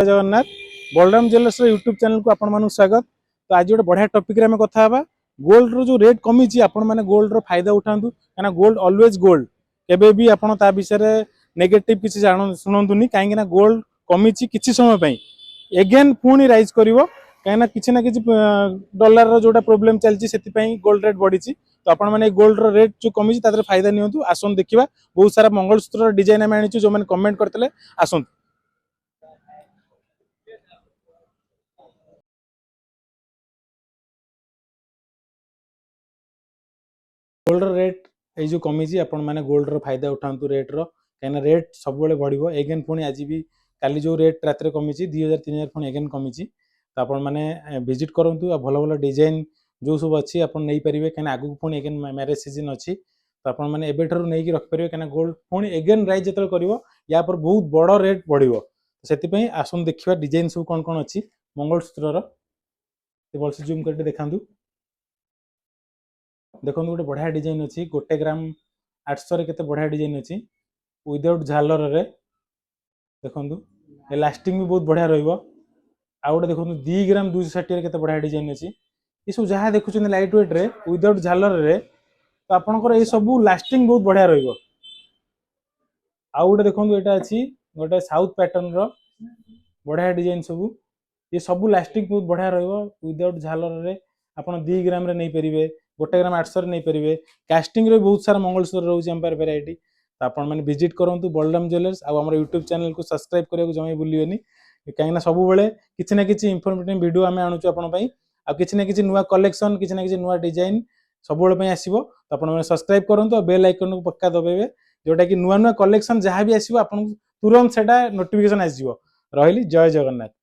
जय Jagannath Balram jewellers YouTube channel को आपण स्वागत। तो आज गोटे बढ़िया टॉपिक रे कथा हवा। गोल्ड रो जो रेट कमी आपण मैंने गोल्ड रो फायदा उठातु कहीं गोल्ड ऑलवेज गोल्ड केबे भी आपण ता विषय नेगेटिव किसी शुणुनी कहीं गोल्ड कमी किसी समय एगेन पुणी राइज करिवो कहीं किसी ना किसी डॉलर रो जोटा प्रॉब्लम चलती से गोल्ड रेट बढ़ी। तो आपण मैंने गोल्ड रो रेट जो कमी फायदा नियंतु। आसन देखिबा बहुत सारा मंगलसूत्र डिजाइन आम आनी जो मैंने कमेंट करते आसन। गोल्ड रेट ये जो कमी आपण मैंने गोल्ड फायदा उठातु रेट रो कहीं रेट सब बढ़ो एगेन पुणी आज भी काली जो रेट रात कमी 2000-3000 पुणी एगेन कमी। तो आपण मैंने विजिट करूँ भल भल डिजाइन जो सब अच्छी आप नहीं पारे कहीं आगू पुणी एगेन मैरेज सीजन अच्छी। तो आप मैंने एबेठू नहीं रखिपारे कहीं गोल्ड पुणी एगेन राइज जो कर या पर बहुत बड़ रेट बढ़ो। से आसन देखा डिजाइन सब कौन कौन अच्छी मंगलसूत्र भलसे जूम कर देखा देखो गोटे बढ़िया डिजाइन अच्छी 1 ग्राम 800 केते बढ़िया डिजाइन अच्छी विदाउट झालर रे देखो लास्टिंग भी बहुत बढ़िया रहिबो। आ गोटे देखो 2 ग्राम 260 केते बढ़िया डिजाइन अच्छी ये सब जहाँ देखुं लाइट वेट रे विदाउट झालर रे। तो आपनकर ये सब लास्टिंग बहुत बढ़िया रहिबो। आ गोटे देखो एटा अच्छी गोटे साउथ पैटर्न रो बढ़िया डिजाइन सब ये सब लास्टिंग बहुत बढ़िया रहिबो विदाउट झालर रे। आपन 2 ग्राम रे नहीं परिबे 1 ग्राम 800 नहीं पारे कास्टिंग रे बहुत सारा मंगलसूत्र रोचे आम वेराइटी। तो आपण मैंने विजिट करूँ बलराम ज्वेलर्स आम यूट्यूब चैनल को सब्सक्राइब करने जमा भूलिए कहीं सब किसी ना किसी इनफॉर्मेटिव वीडियो आम आणुचु आपण किसी ना किसी नुआ कलेक्शन किसी ना किसी नुआ डिजाइन सब आसो। तो आप सब्सक्राइब करूँ बेल आइकन को पक्का दबाइबे जोटा कि नुआ नुआ कलेक्शन जहाँ भी आसो तुरंत से नोटिफिकेशन आसो। रही जय जगन्नाथ।